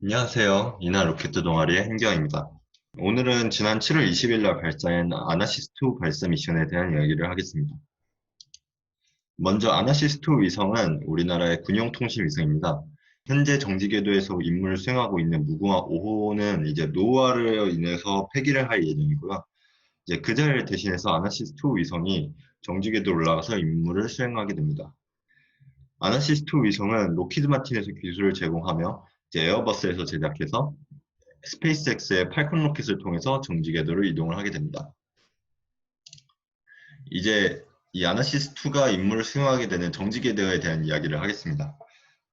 안녕하세요. 이나 로켓 동아리의 hen경입니다. 오늘은 지난 7월 20일 날 발사한 아나시스2 발사 미션에 대한 이야기를 하겠습니다. 먼저 아나시스2 위성은 우리나라의 군용통신 위성입니다. 현재 정지 궤도에서 임무를 수행하고 있는 무궁화 5호는 이제 노후화로 인해서 폐기를 할 예정이고요. 이제 그 자리를 대신해서 아나시스2 위성이 정지 궤도에 올라가서 임무를 수행하게 됩니다. 아나시스2 위성은 로키드 마틴에서 기술을 제공하며 이제 에어버스에서 제작해서 스페이스X의 팔콘 로켓을 통해서 정지 궤도로 이동을 하게 됩니다. 이제 이 아나시스2가 임무를 수행하게 되는 정지 궤도에 대한 이야기를 하겠습니다.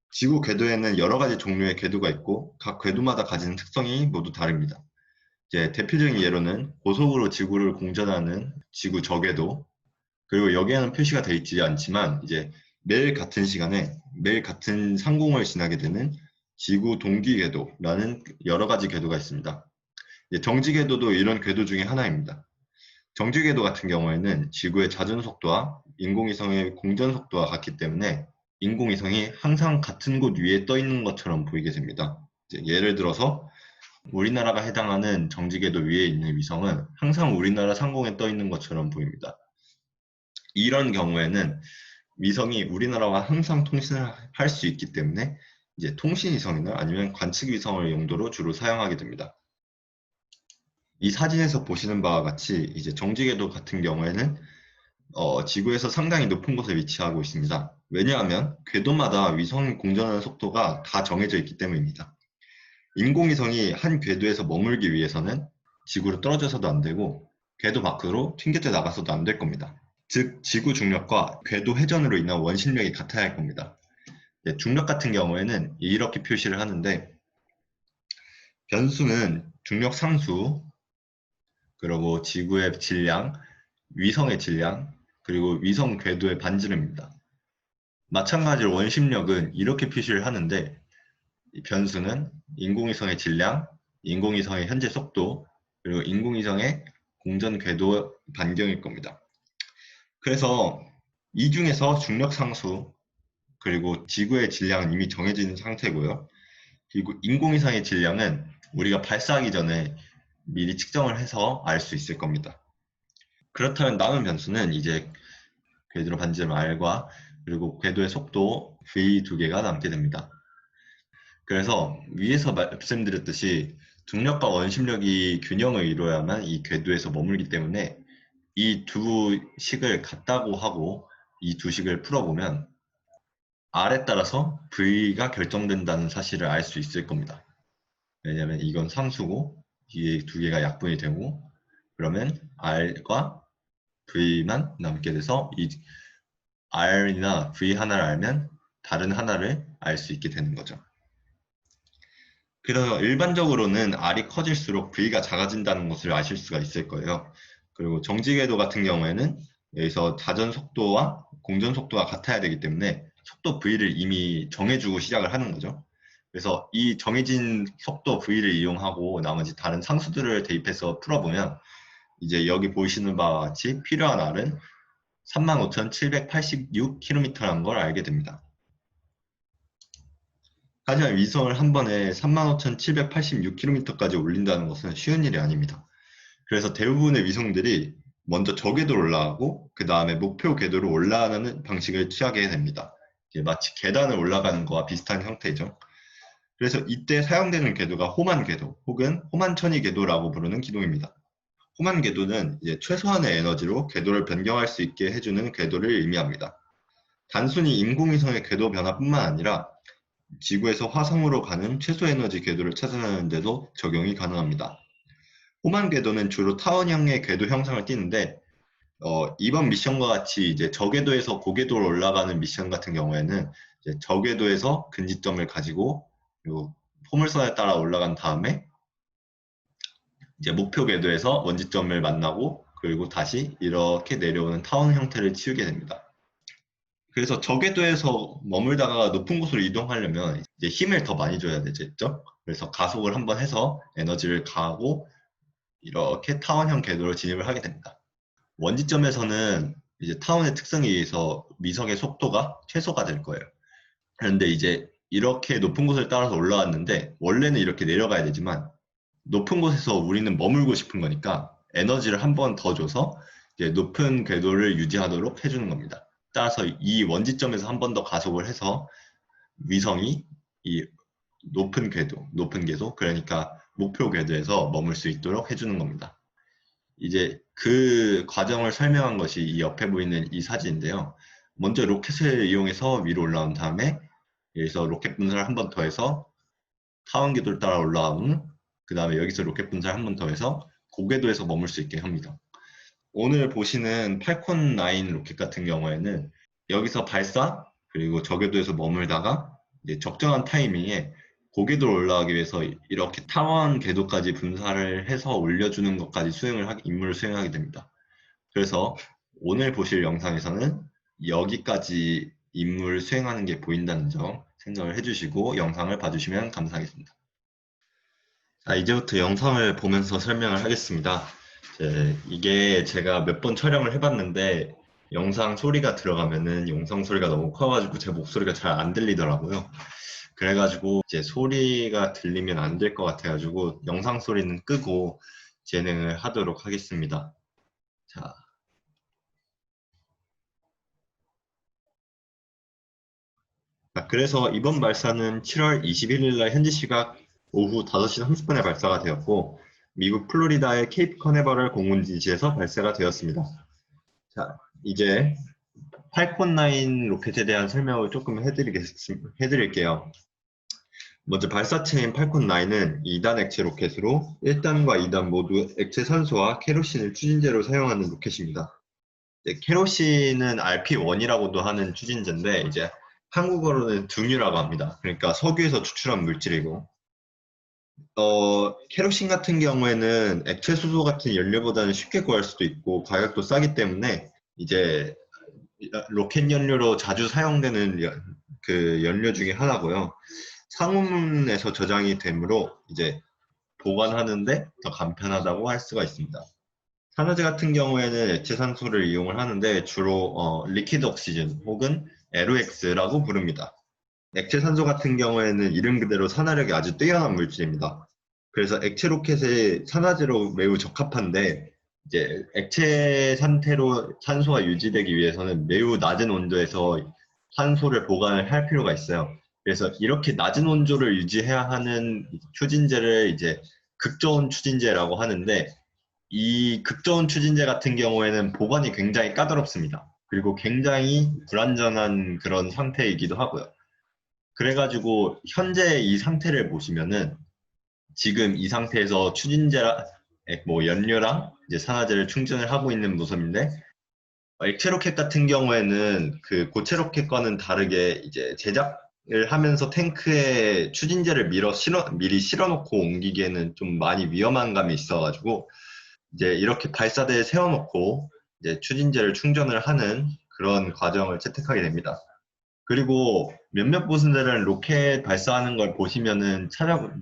지구 궤도에는 여러 가지 종류의 궤도가 있고 각 궤도마다 가지는 특성이 모두 다릅니다. 이제 대표적인 예로는 고속으로 지구를 공전하는 지구 저궤도, 그리고 여기에는 표시가 되어 있지 않지만 이제 매일 같은 시간에 매일 같은 상공을 지나게 되는 지구 동기 궤도라는 여러 가지 궤도가 있습니다. 정지 궤도도 이런 궤도 중에 하나입니다. 정지 궤도 같은 경우에는 지구의 자전 속도와 인공위성의 공전 속도가 같기 때문에 인공위성이 항상 같은 곳 위에 떠 있는 것처럼 보이게 됩니다. 예를 들어서 우리나라가 해당하는 정지 궤도 위에 있는 위성은 항상 우리나라 상공에 떠 있는 것처럼 보입니다. 이런 경우에는 위성이 우리나라와 항상 통신을 할 수 있기 때문에 이제 통신위성이나 아니면 관측위성을 용도로 주로 사용하게 됩니다. 이 사진에서 보시는 바와 같이 이제 정지궤도 같은 경우에는 지구에서 상당히 높은 곳에 위치하고 있습니다. 왜냐하면 궤도마다 위성 공전하는 속도가 다 정해져 있기 때문입니다. 인공위성이 한 궤도에서 머물기 위해서는 지구로 떨어져서도 안 되고 궤도 밖으로 튕겨져 나가서도 안 될 겁니다. 즉 지구 중력과 궤도 회전으로 인한 원심력이 같아야 할 겁니다. 중력 같은 경우에는 이렇게 표시를 하는데 변수는 중력 상수, 그리고 지구의 질량, 위성의 질량, 그리고 위성 궤도의 반지름입니다. 마찬가지로 원심력은 이렇게 표시를 하는데 변수는 인공위성의 질량, 인공위성의 현재 속도, 그리고 인공위성의 공전 궤도 반경일 겁니다. 그래서 이 중에서 중력 상수, 그리고 지구의 질량은 이미 정해진 상태고요. 그리고 인공위성의 질량은 우리가 발사하기 전에 미리 측정을 해서 알 수 있을 겁니다. 그렇다면 남은 변수는 이제 궤도 반지름 R과 그리고 궤도의 속도 V 두 개가 남게 됩니다. 그래서 위에서 말씀드렸듯이 중력과 원심력이 균형을 이루어야만 이 궤도에서 머물기 때문에 이 두 식을 같다고 하고 이 두 식을 풀어보면 R에 따라서 V가 결정된다는 사실을 알 수 있을 겁니다. 왜냐면 이건 상수고 이 두 개가 약분이 되고 그러면 R과 V만 남게 돼서 이 R이나 V 하나를 알면 다른 하나를 알 수 있게 되는 거죠. 그래서 일반적으로는 R이 커질수록 V가 작아진다는 것을 아실 수가 있을 거예요. 그리고 정지궤도 같은 경우에는 여기서 자전 속도와 공전 속도가 같아야 되기 때문에 속도 V를 이미 정해주고 시작을 하는 거죠. 그래서 이 정해진 속도 V를 이용하고 나머지 다른 상수들을 대입해서 풀어보면 이제 여기 보시는 바와 같이 필요한 R은 35,786km라는 걸 알게 됩니다. 하지만 위성을 한 번에 35,786km까지 올린다는 것은 쉬운 일이 아닙니다. 그래서 대부분의 위성들이 먼저 저궤도로 올라가고 그 다음에 목표 궤도로 올라가는 방식을 취하게 됩니다. 마치 계단을 올라가는 거와 비슷한 형태죠. 그래서 이때 사용되는 궤도가 호만 궤도 혹은 호만 천이 궤도라고 부르는 기동입니다. 호만 궤도는 이제 최소한의 에너지로 궤도를 변경할 수 있게 해주는 궤도를 의미합니다. 단순히 인공위성의 궤도 변화뿐만 아니라 지구에서 화성으로 가는 최소 에너지 궤도를 찾아내는 데도 적용이 가능합니다. 호만 궤도는 주로 타원형의 궤도 형상을 띠는데 이번 미션과 같이 이제 저궤도에서 고궤도로 올라가는 미션 같은 경우에는 이제 저궤도에서 근지점을 가지고 그리고 포물선에 따라 올라간 다음에 이제 목표 궤도에서 원지점을 만나고 그리고 다시 이렇게 내려오는 타원 형태를 취하게 됩니다. 그래서 저궤도에서 머물다가 높은 곳으로 이동하려면 이제 힘을 더 많이 줘야 되겠죠. 그래서 가속을 한번 해서 에너지를 가하고 이렇게 타원형 궤도로 진입을 하게 됩니다. 원지점에서는 이제 타원의 특성에 의해서 위성의 속도가 최소가 될 거예요. 그런데 이제 이렇게 높은 곳을 따라서 올라왔는데 원래는 이렇게 내려가야 되지만 높은 곳에서 우리는 머물고 싶은 거니까 에너지를 한 번 더 줘서 이제 높은 궤도를 유지하도록 해주는 겁니다. 따라서 이 원지점에서 한 번 더 가속을 해서 위성이 이 높은 궤도, 그러니까 목표 궤도에서 머물 수 있도록 해주는 겁니다. 이제 그 과정을 설명한 것이 이 옆에 보이는 이 사진인데요. 먼저 로켓을 이용해서 위로 올라온 다음에 여기서 로켓 분사를 한 번 더 해서 타원 궤도를 따라 올라온 그 다음에 여기서 로켓 분사를 한 번 더 해서 고궤도에서 머물 수 있게 합니다. 오늘 보시는 팔콘 9 로켓 같은 경우에는 여기서 발사 그리고 저궤도에서 머물다가 이제 적정한 타이밍에 고궤도로 올라가기 위해서 이렇게 타원 궤도까지 분사를 해서 올려주는 것까지 임무를 수행하게 됩니다. 그래서 오늘 보실 영상에서는 여기까지 임무를 수행하는 게 보인다는 점 생각을 해주시고 영상을 봐주시면 감사하겠습니다. 자, 이제부터 영상을 보면서 설명을 하겠습니다. 이게 제가 몇 번 촬영을 해봤는데 영상 소리가 들어가면은 영상 소리가 너무 커가지고 제 목소리가 잘 안 들리더라고요. 그래가지고 이제 소리가 들리면 안 될 것 같아가지고 영상 소리는 끄고 진행을 하도록 하겠습니다. 자, 그래서 이번 발사는 7월 21일 날 현지 시각 오후 5시 30분에 발사가 되었고 미국 플로리다의 케이프 커네버럴 공군기지에서 발사가 되었습니다. 자, 이제 팔콘 9 로켓에 대한 설명을 조금 해드릴게요. 먼저 발사체인 팔콘 9은 2단 액체 로켓으로 1단과 2단 모두 액체 산소와 케로신을 추진제로 사용하는 로켓입니다. 케로신은 RP1이라고도 하는 추진제인데 이제 한국어로는 등유라고 합니다. 그러니까 석유에서 추출한 물질이고 케로신 같은 경우에는 액체 수소 같은 연료보다는 쉽게 구할 수도 있고 가격도 싸기 때문에 이제 로켓 연료로 자주 사용되는 그 연료 중에 하나고요. 상온에서 저장이 되므로 이제 보관하는데 더 간편하다고 할 수가 있습니다. 산화제 같은 경우에는 액체 산소를 이용을 하는데 주로 리퀴드 옥시즌 혹은 LOX라고 부릅니다. 액체 산소 같은 경우에는 이름 그대로 산화력이 아주 뛰어난 물질입니다. 그래서 액체 로켓의 산화제로 매우 적합한데 이제 액체 상태로 산소가 유지되기 위해서는 매우 낮은 온도에서 산소를 보관을 할 필요가 있어요. 그래서 이렇게 낮은 온도를 유지해야 하는 추진제를 이제 극저온 추진제라고 하는데 이 극저온 추진제 같은 경우에는 보관이 굉장히 까다롭습니다. 그리고 굉장히 불안전한 그런 상태이기도 하고요. 그래가지고 현재 이 상태를 보시면은 지금 이 상태에서 추진제 뭐 연료랑 이제 산화제를 충전을 하고 있는 모습인데 액체 로켓 같은 경우에는 그 고체 로켓과는 다르게 이제 제작을 하면서 탱크에 추진제를 미리 실어놓고 옮기기에는 좀 많이 위험한 감이 있어가지고 이제 이렇게 발사대에 세워놓고 이제 추진제를 충전을 하는 그런 과정을 채택하게 됩니다. 그리고 몇몇 부스들은 로켓 발사하는 걸 보시면은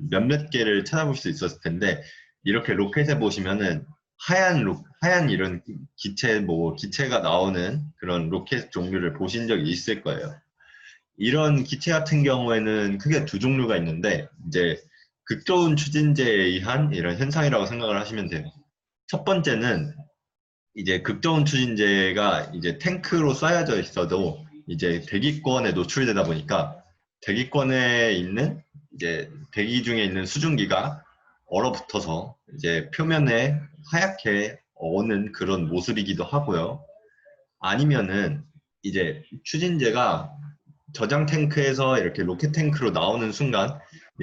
몇몇 개를 찾아볼 수 있었을 텐데 이렇게 로켓에 보시면은 하얀 이런 기체가 나오는 그런 로켓 종류를 보신 적이 있을 거예요. 이런 기체 같은 경우에는 크게 두 종류가 있는데 이제 극저온 추진제에 의한 이런 현상이라고 생각을 하시면 돼요. 첫 번째는 이제 극저온 추진제가 이제 탱크로 쌓여져 있어도 이제 대기권에 노출되다 보니까 대기권에 있는 이제 대기 중에 있는 수증기가 얼어붙어서 이제 표면에 하얗게 어는 그런 모습이기도 하고요. 아니면은 이제 추진제가 저장 탱크에서 이렇게 로켓 탱크로 나오는 순간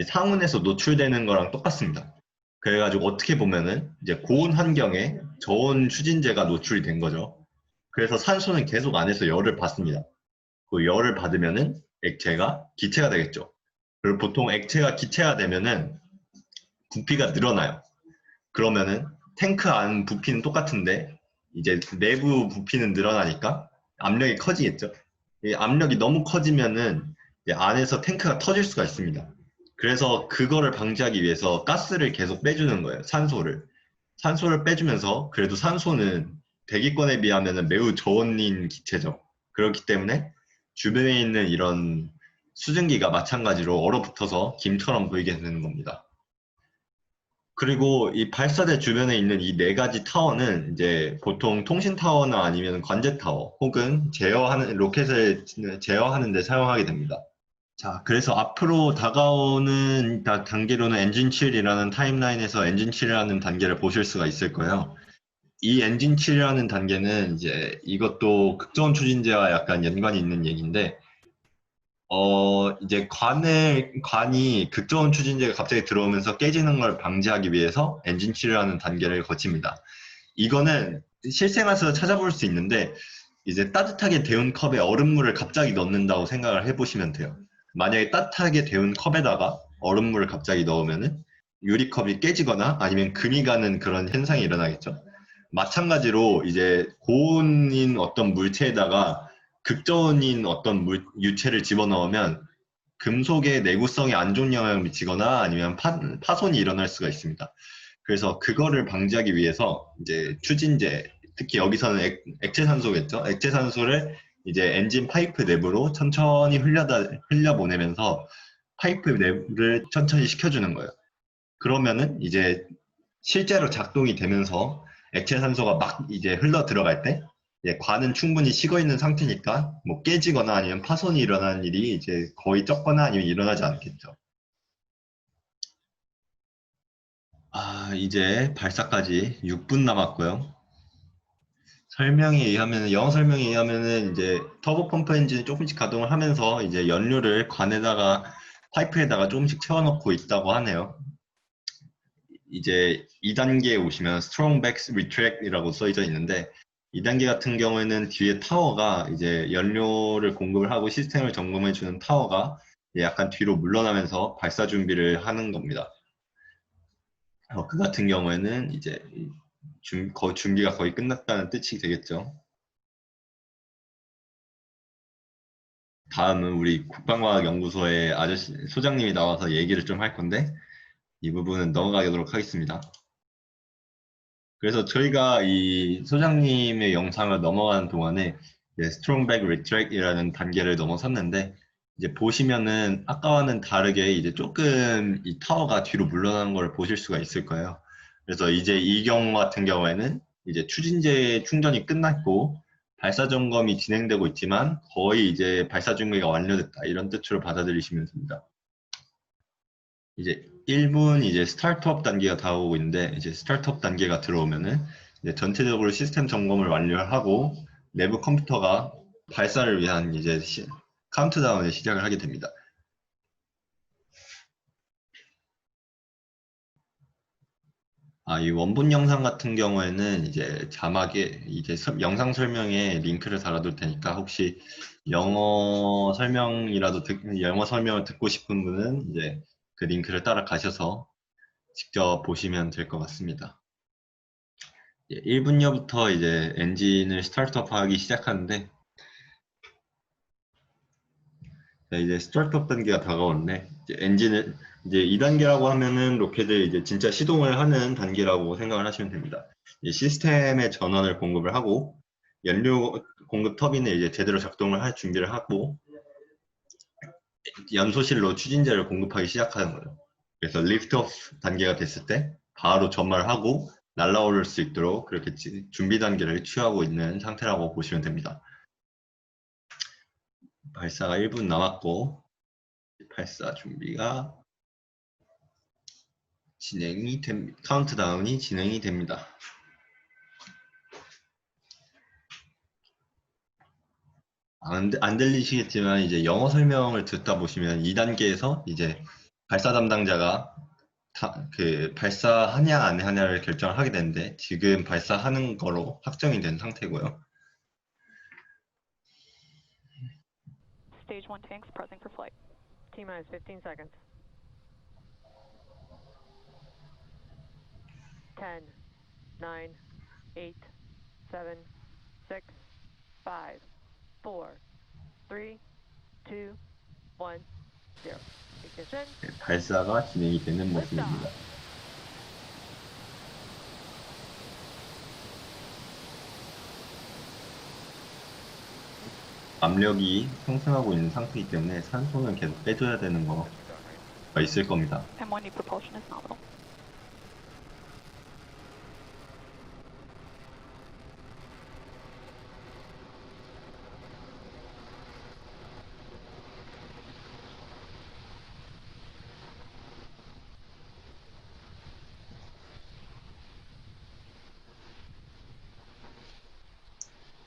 상온에서 노출되는 거랑 똑같습니다. 그래가지고 어떻게 보면은 이제 고온 환경에 저온 추진제가 노출이 된 거죠. 그래서 산소는 계속 안에서 열을 받습니다. 그 열을 받으면은 액체가 기체가 되겠죠. 그리고 보통 액체가 기체가 되면은 부피가 늘어나요. 그러면은 탱크 안 부피는 똑같은데 이제 내부 부피는 늘어나니까 압력이 커지겠죠. 이 압력이 너무 커지면은 안에서 탱크가 터질 수가 있습니다. 그래서 그거를 방지하기 위해서 가스를 계속 빼주는 거예요. 산소를 빼주면서 그래도 산소는 대기권에 비하면 매우 저온인 기체죠. 그렇기 때문에 주변에 있는 이런 수증기가 마찬가지로 얼어붙어서 김처럼 보이게 되는 겁니다. 그리고 이 발사대 주변에 있는 이 네 가지 타워는 이제 보통 통신 타워나 아니면 관제 타워 혹은 제어하는 로켓을 제어하는 데 사용하게 됩니다. 자, 그래서 앞으로 다가오는 단계로는 엔진 7이라는 타임라인에서 엔진 7이라는 단계를 보실 수가 있을 거예요. 이 엔진 7이라는 단계는 이제 이것도 극저온 추진제와 약간 연관이 있는 얘기인데, 이제 관이 극저온 추진제가 갑자기 들어오면서 깨지는 걸 방지하기 위해서 엔진 7이라는 단계를 거칩니다. 이거는 실생활에서 찾아볼 수 있는데, 이제 따뜻하게 데운 컵에 얼음물을 갑자기 넣는다고 생각을 해보시면 돼요. 만약에 따뜻하게 데운 컵에다가 얼음물을 갑자기 넣으면은 유리컵이 깨지거나 아니면 금이 가는 그런 현상이 일어나겠죠. 마찬가지로 이제 고온인 어떤 물체에다가 극저온인 어떤 유체를 집어넣으면 금속의 내구성에 안 좋은 영향을 미치거나 아니면 파손이 일어날 수가 있습니다. 그래서 그거를 방지하기 위해서 이제 추진제, 특히 여기서는 액체산소겠죠. 액체산소를 이제 엔진 파이프 내부로 천천히 흘려보내면서 파이프 내부를 천천히 식혀주는 거예요. 그러면은 이제 실제로 작동이 되면서 액체산소가 막 이제 흘러 들어갈 때 관은 충분히 식어 있는 상태니까 뭐 깨지거나 아니면 파손이 일어나는 일이 이제 거의 적거나 아니면 일어나지 않겠죠. 이제 발사까지 6분 남았고요. 영어 설명에 의하면은 이제 터보 펌프 엔진이 조금씩 가동을 하면서 이제 연료를 관에다가 파이프에다가 조금씩 채워넣고 있다고 하네요. 이제 2단계에 오시면 Strong Back Retract이라고 써져 있는데 2단계 같은 경우에는 뒤에 타워가 이제 연료를 공급을 하고 시스템을 점검해 주는 타워가 약간 뒤로 물러나면서 발사 준비를 하는 겁니다. 그 같은 경우에는 이제 준비가 거의 끝났다는 뜻이 되겠죠. 다음은 우리 국방과학연구소의 소장님이 나와서 얘기를 좀 할 건데 이 부분은 넘어가도록 하겠습니다. 그래서 저희가 이 소장님의 영상을 넘어가는 동안에 Strong Back Retract이라는 단계를 넘어섰는데 이제 보시면은 아까와는 다르게 이제 조금 이 타워가 뒤로 물러나는 걸 보실 수가 있을 거예요. 그래서 이제 이 경우 같은 경우에는 이제 추진제 충전이 끝났고 발사 점검이 진행되고 있지만 거의 이제 발사 준비가 완료됐다 이런 뜻으로 받아들이시면 됩니다. 이제 1분 이제 스타트업 단계가 다가오고 있는데 이제 스타트업 단계가 들어오면은 이제 전체적으로 시스템 점검을 완료하고 내부 컴퓨터가 발사를 위한 이제 카운트다운을 시작을 하게 됩니다. 이 원본 영상 같은 경우에는 이제 자막에 이제 영상 설명에 링크를 달아둘 테니까 혹시 영어 설명을 듣고 싶은 분은 이제 그 링크를 따라가셔서 직접 보시면 될 것 같습니다. 1분여부터 이제 엔진을 스타트업 하기 시작하는데 이제 스타트업 단계가 다가오는데 이제 2단계라고 하면은 로켓을 이제 진짜 시동을 하는 단계라고 생각을 하시면 됩니다. 시스템의 전원을 공급을 하고 연료 공급 터빈을 이제 제대로 작동을 할 준비를 하고 연소실로 추진제를 공급하기 시작하는 거예요. 그래서 리프트오프 단계가 됐을 때 바로 점화를 하고 날아오를 수 있도록 그렇게 준비 단계를 취하고 있는 상태라고 보시면 됩니다. 발사가 1분 남았고 발사 준비가 카운트다운이 진행이 됩니다. 안 들리시겠지만 이제 영어 설명을 듣다 보시면 2단계에서 이제 발사 담당자가 발사하냐 안 하냐를 결정을 하게 되는데 지금 발사하는 거로 확정이 된 상태고요. Stage 1 tanks pressing for flight. T-minus 15 seconds. 10, 9, 8, 7, 6, 5, 4, 3, 2, 1, 0. Ignition. 발사가 진행이 되는 모습입니다. 압력이 상승하고 있는 상태이기 때문에 산소는 계속 빼줘야 되는 거가 있을 겁니다. M1, propulsion is nominal.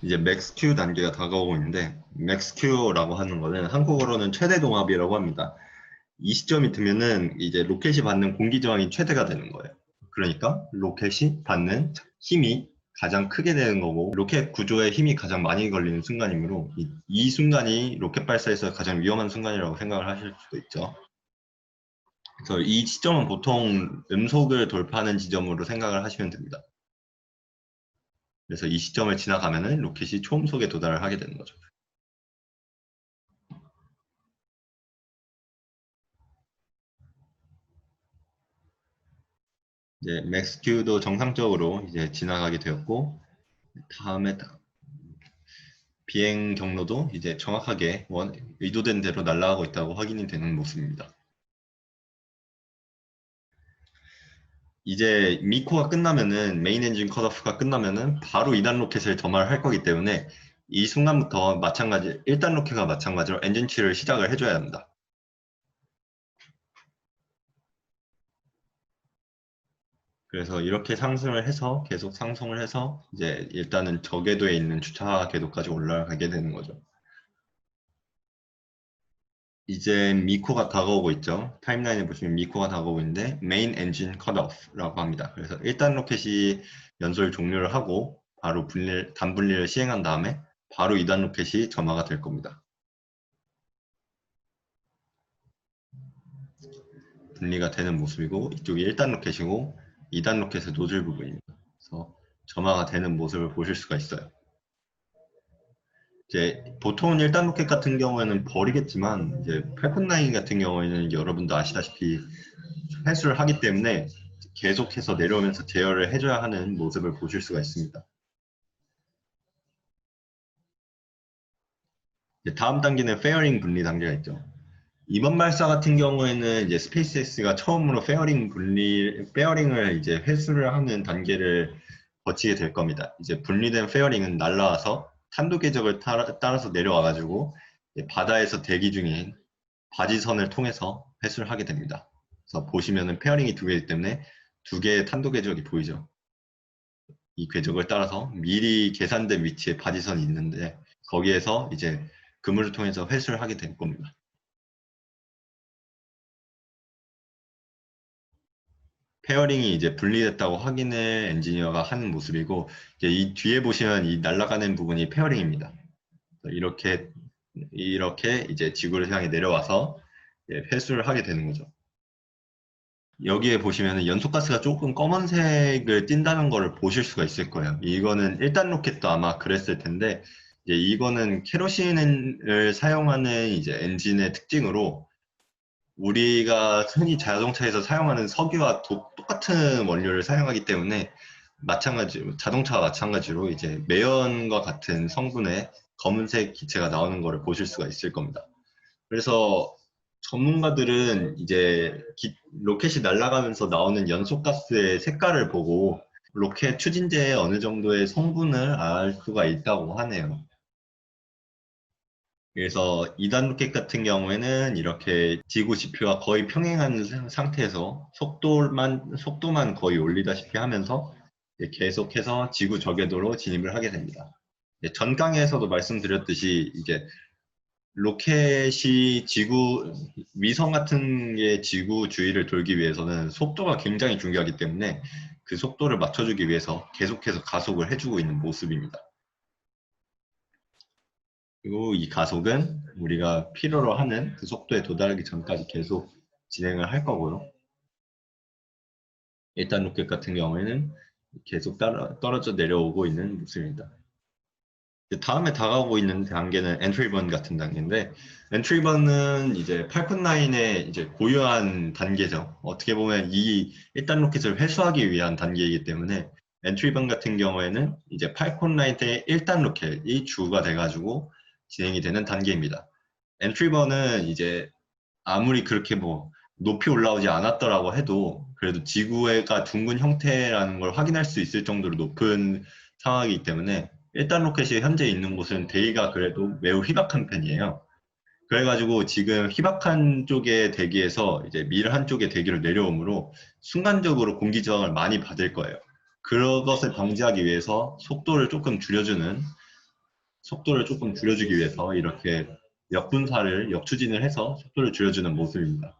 이제 맥스 Q 단계가 다가오고 있는데 맥스 Q라고 하는 거는 한국어로는 최대 동압이라고 합니다. 이 시점이 되면은 이제 로켓이 받는 공기 저항이 최대가 되는 거예요. 그러니까 로켓이 받는 힘이 가장 크게 되는 거고 로켓 구조에 힘이 가장 많이 걸리는 순간이므로 이 순간이 로켓 발사에서 가장 위험한 순간이라고 생각을 하실 수도 있죠. 그래서 이 시점은 보통 음속을 돌파하는 지점으로 생각을 하시면 됩니다. 그래서 이 시점을 지나가면은 로켓이 초음속에 도달을 하게 되는 거죠. 이제 맥스 Q도 정상적으로 이제 지나가게 되었고 다음에 비행 경로도 이제 정확하게 의도된 대로 날아가고 있다고 확인이 되는 모습입니다. 이제 미코가 끝나면은 메인 엔진 컷오프가 끝나면은 바로 2단 로켓을 점화를 할 거기 때문에 이 순간부터 마찬가지 1단 로켓과 마찬가지로 엔진 치를 시작을 해줘야 합니다. 그래서 이렇게 상승을 해서 계속 상승을 해서 이제 일단은 저궤도에 있는 주차 궤도까지 올라가게 되는 거죠. 이제 미코가 다가오고 있죠. 타임라인에 보시면 미코가 다가오고 있는데 메인 엔진 컷오프라고 합니다. 그래서 1단 로켓이 연소를 종료를 하고 바로 단분리를 시행한 다음에 바로 2단 로켓이 점화가 될 겁니다. 분리가 되는 모습이고 이쪽이 1단 로켓이고 2단 로켓의 노즐 부분입니다. 그래서 점화가 되는 모습을 보실 수가 있어요. 이제 보통은 1단 로켓 같은 경우에는 버리겠지만 이제 팔콘 9 같은 경우에는 여러분도 아시다시피 회수를 하기 때문에 계속해서 내려오면서 제어를 해줘야 하는 모습을 보실 수가 있습니다. 다음 단계는 페어링 분리 단계가 있죠. 이번 발사 같은 경우에는 이제 스페이스X가 처음으로 페어링을 이제 회수를 하는 단계를 거치게 될 겁니다. 이제 분리된 페어링은 날라와서 탄도 궤적을 따라서 내려와가지고 바다에서 대기 중인 바지선을 통해서 회수를 하게 됩니다. 그래서 보시면은 페어링이 두 개이기 때문에 두 개의 탄도 궤적이 보이죠. 이 궤적을 따라서 미리 계산된 위치에 바지선이 있는데 거기에서 이제 그물을 통해서 회수를 하게 될 겁니다. 페어링이 이제 분리됐다고 확인을 엔지니어가 하는 모습이고 이제 이 뒤에 보시면 이 날아가는 부분이 페어링입니다. 이렇게 이제 지구를 향해 내려와서 회수를 하게 되는 거죠. 여기에 보시면 연소가스가 조금 검은색을 띈다는 걸 보실 수가 있을 거예요. 이거는 1단 로켓도 아마 그랬을 텐데 이제 이거는 케로신을 사용하는 이제 엔진의 특징으로 우리가 흔히 자동차에서 사용하는 석유와 똑같은 원료를 사용하기 때문에 자동차와 마찬가지로 이제 매연과 같은 성분의 검은색 기체가 나오는 것을 보실 수가 있을 겁니다. 그래서 전문가들은 이제 로켓이 날아가면서 나오는 연소가스의 색깔을 보고 로켓 추진제의 어느 정도의 성분을 알 수가 있다고 하네요. 그래서 2단 로켓 같은 경우에는 이렇게 지구 지표와 거의 평행한 상태에서 속도만 거의 올리다시피 하면서 계속해서 지구 저궤도로 진입을 하게 됩니다. 전 강에서도 말씀드렸듯이 이제 로켓이 위성 같은 게 지구 주위를 돌기 위해서는 속도가 굉장히 중요하기 때문에 그 속도를 맞춰주기 위해서 계속해서 가속을 해주고 있는 모습입니다. 그리고 이 가속은 우리가 필요로 하는 그 속도에 도달하기 전까지 계속 진행을 할 거고요. 1단 로켓 같은 경우에는 계속 떨어져 내려오고 있는 모습입니다. 다음에 다가오고 있는 단계는 엔트리번 같은 단계인데 엔트리번은 이제 팔콘 9의 이제 고유한 단계죠. 어떻게 보면 이 1단 로켓을 회수하기 위한 단계이기 때문에 엔트리번 같은 경우에는 이제 팔콘 9의 1단 로켓이 주가 돼가지고 진행이 되는 단계입니다. 엔트리버는 이제 아무리 그렇게 뭐 높이 올라오지 않았더라고 해도 그래도 지구가 둥근 형태라는 걸 확인할 수 있을 정도로 높은 상황이기 때문에 1단 로켓이 현재 있는 곳은 대기가 그래도 매우 희박한 편이에요. 그래가지고 지금 희박한 쪽의 대기에서 이제 밀 한쪽의 대기로 내려오므로 순간적으로 공기 저항을 많이 받을 거예요. 그것을 방지하기 위해서 속도를 조금 줄여주기 위해서 이렇게 역추진을 해서 속도를 줄여주는 모습입니다.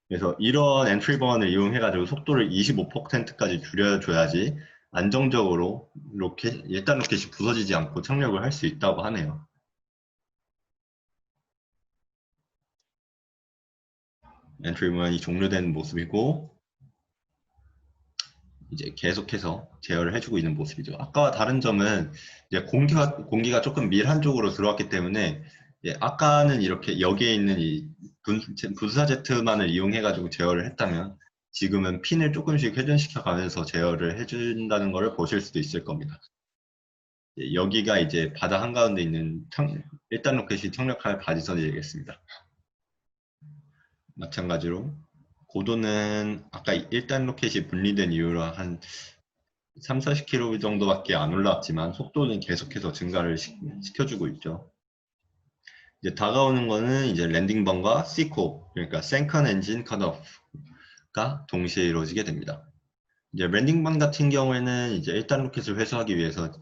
그래서 이런 엔트리번을 이용해가지고 속도를 25%까지 줄여줘야지 안정적으로 일단 로켓이 부서지지 않고 착륙을 할 수 있다고 하네요. 엔트리번이 종료되는 모습이고 이제 계속해서 제어를 해주고 있는 모습이죠. 아까와 다른 점은 이제 공기가 조금 밀한 쪽으로 들어왔기 때문에 아까는 이렇게 여기에 있는 이 분사 제트만을 이용해가지고 제어를 했다면 지금은 핀을 조금씩 회전시켜 가면서 제어를 해준다는 것을 보실 수도 있을 겁니다. 여기가 이제 바다 한가운데 있는 1단 로켓이 착륙할 바지선이 되겠습니다. 마찬가지로 고도는 아까 1단 로켓이 분리된 이후로 한 3, 40km 정도밖에 안 올라왔지만 속도는 계속해서 증가를 시켜주고 있죠. 이제 다가오는 거는 이제 랜딩번과 C코, 그러니까 Second Engine Cutoff가 동시에 이루어지게 됩니다. 이제 랜딩번 같은 경우에는 이제 1단 로켓을 회수하기 위해서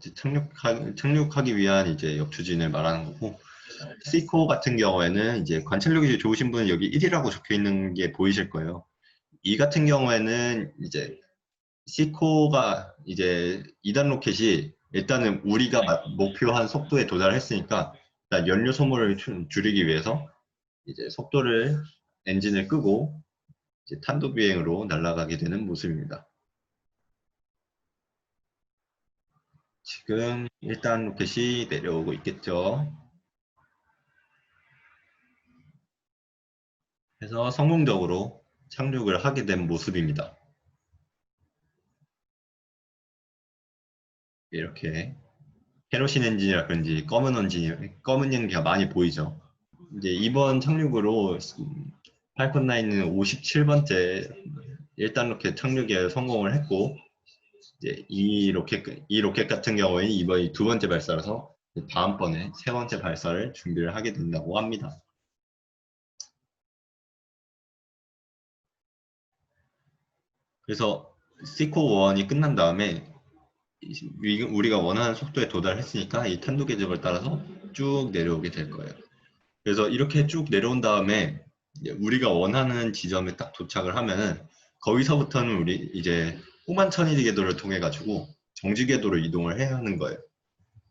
착륙하기 위한 이제 역추진을 말하는 거고, C코 같은 경우에는 이제 관찰력이 좋으신 분은 여기 1이라고 적혀 있는 게 보이실 거예요. 이 같은 경우에는 이제 C코가 이제 2단 로켓이 일단은 우리가 목표한 속도에 도달했으니까 일단 연료 소모를 줄이기 위해서 이제 엔진을 끄고 이제 탄도 비행으로 날아가게 되는 모습입니다. 지금 1단 로켓이 내려오고 있겠죠. 그래서 성공적으로 착륙을 하게 된 모습입니다. 이렇게 케로신 엔진이라 그런지 검은 연기가 많이 보이죠. 이제 이번 착륙으로 팔콘 9은 57번째 1단 로켓 착륙에 성공을 했고, 이제 이 로켓 같은 경우에는 이번이 두 번째 발사라서 다음번에 세 번째 발사를 준비를 하게 된다고 합니다. 그래서 C코 1이 끝난 다음에 우리가 원하는 속도에 도달했으니까 이 탄도 궤적을 따라서 쭉 내려오게 될 거예요. 그래서 이렇게 쭉 내려온 다음에 우리가 원하는 지점에 딱 도착을 하면은 거기서부터는 우리 이제 후반 천일 궤도를 통해 가지고 정지 궤도로 이동을 해야 하는 거예요.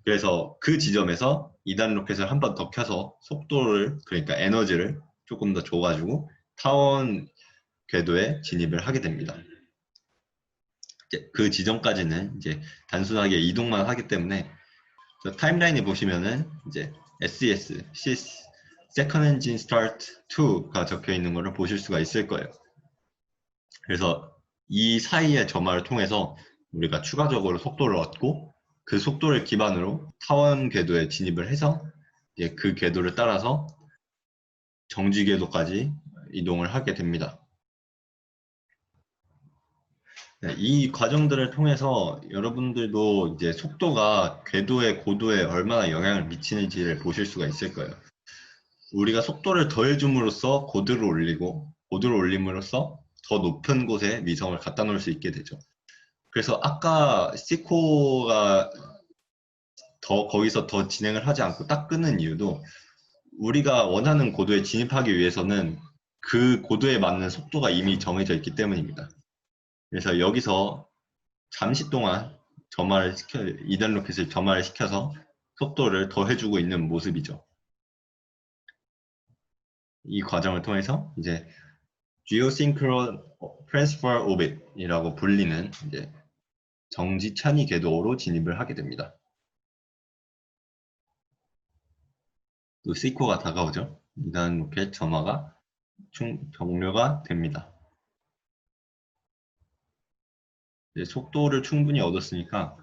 그래서 그 지점에서 2단 로켓을 한 번 더 켜서 속도를, 그러니까 에너지를 조금 더 줘가지고 타원 궤도에 진입을 하게 됩니다. 그 지점까지는 이제 단순하게 이동만 하기 때문에 타임라인에 보시면은 이제 SES, Second Engine Start 2가 적혀 있는 것을 보실 수가 있을 거예요. 그래서 이 사이의 점화를 통해서 우리가 추가적으로 속도를 얻고 그 속도를 기반으로 타원 궤도에 진입을 해서 이제 그 궤도를 따라서 정지 궤도까지 이동을 하게 됩니다. 이 과정들을 통해서 여러분들도 이제 속도가 궤도의 고도에 얼마나 영향을 미치는지를 보실 수가 있을 거예요. 우리가 속도를 더해줌으로써 고도를 올림으로써 더 높은 곳에 위성을 갖다 놓을 수 있게 되죠. 그래서 아까 C코가 거기서 더 진행을 하지 않고 딱 끊는 이유도 우리가 원하는 고도에 진입하기 위해서는 그 고도에 맞는 속도가 이미 정해져 있기 때문입니다. 그래서 여기서 잠시 동안 2단 로켓을 점화를 시켜서 속도를 더해주고 있는 모습이죠. 이 과정을 통해서 이제 Geosynchronous Transfer Orbit이라고 불리는 이제 정지 찬이 궤도로 진입을 하게 됩니다. 또 C코가 다가오죠. 2단 로켓 점화가 종료가 됩니다. 속도를 충분히 얻었으니까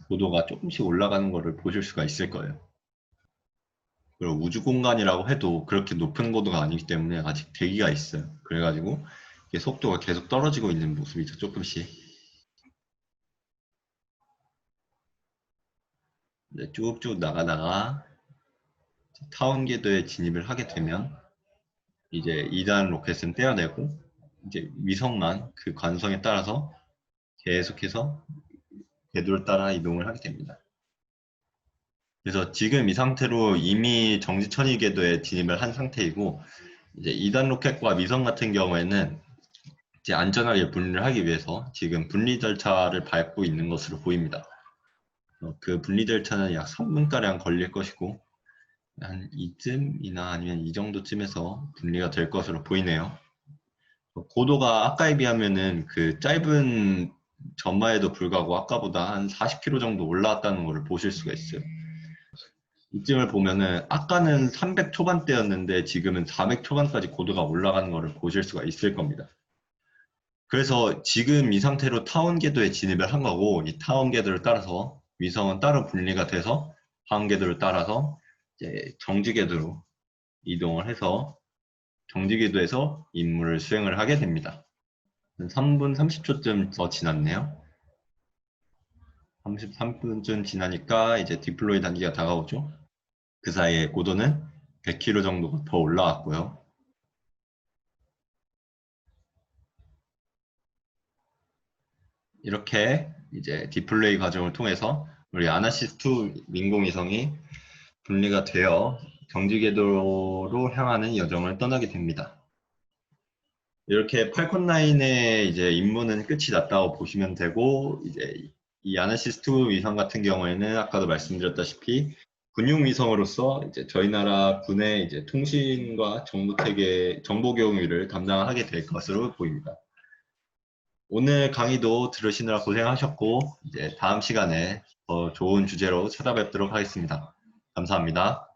고도가 조금씩 올라가는 것을 보실 수가 있을 거예요. 그리고 우주 공간이라고 해도 그렇게 높은 고도가 아니기 때문에 아직 대기가 있어요. 그래가지고 이게 속도가 계속 떨어지고 있는 모습이죠, 조금씩. 네, 쭉쭉 나가다가 타운 궤도에 진입을 하게 되면 이제 2단 로켓은 떼어내고 이제 위성만 그 관성에 따라서 계속해서 궤도를 따라 이동을 하게 됩니다. 그래서 지금 이 상태로 이미 정지 천위 궤도에 진입을 한 상태이고 이제 2단 로켓과 위성 같은 경우에는 이제 안전하게 분리를 하기 위해서 지금 분리 절차를 밟고 있는 것으로 보입니다. 그 분리 절차는 약 3분가량 걸릴 것이고 한 이쯤이나 아니면 이 정도쯤에서 분리가 될 것으로 보이네요. 고도가 아까에 비하면은 그 짧은 전마에도 불구하고 아까보다 한 40km 정도 올라왔다는 것을 보실 수가 있어요. 이쯤을 보면은 아까는 300 초반대였는데 지금은 400 초반까지 고도가 올라가는 것을 보실 수가 있을 겁니다. 그래서 지금 이 상태로 타운 궤도에 진입을 한 거고 이 타운 궤도를 따라서 위성은 따로 분리가 돼서 타운 궤도를 따라서 이제 정지 궤도로 이동을 해서 정지 궤도에서 임무를 수행을 하게 됩니다. 3분 30초쯤 더 지났네요. 33분쯤 지나니까 이제 디플로이 단계가 다가오죠. 그 사이에 고도는 100km 정도가 더 올라왔고요. 이렇게 이제 디플레이 과정을 통해서 우리 아나시스2 민공위성이 분리가 되어 정지 궤도로 향하는 여정을 떠나게 됩니다. 이렇게 팔콘9의 이제 임무는 끝이 났다고 보시면 되고, 이제 이 아나시스2 위성 같은 경우에는 아까도 말씀드렸다시피 군용 위성으로서 이제 저희 나라 군의 이제 통신과 정보 체계, 정보 경유를 담당하게 될 것으로 보입니다. 오늘 강의도 들으시느라 고생하셨고, 이제 다음 시간에 더 좋은 주제로 찾아뵙도록 하겠습니다. 감사합니다.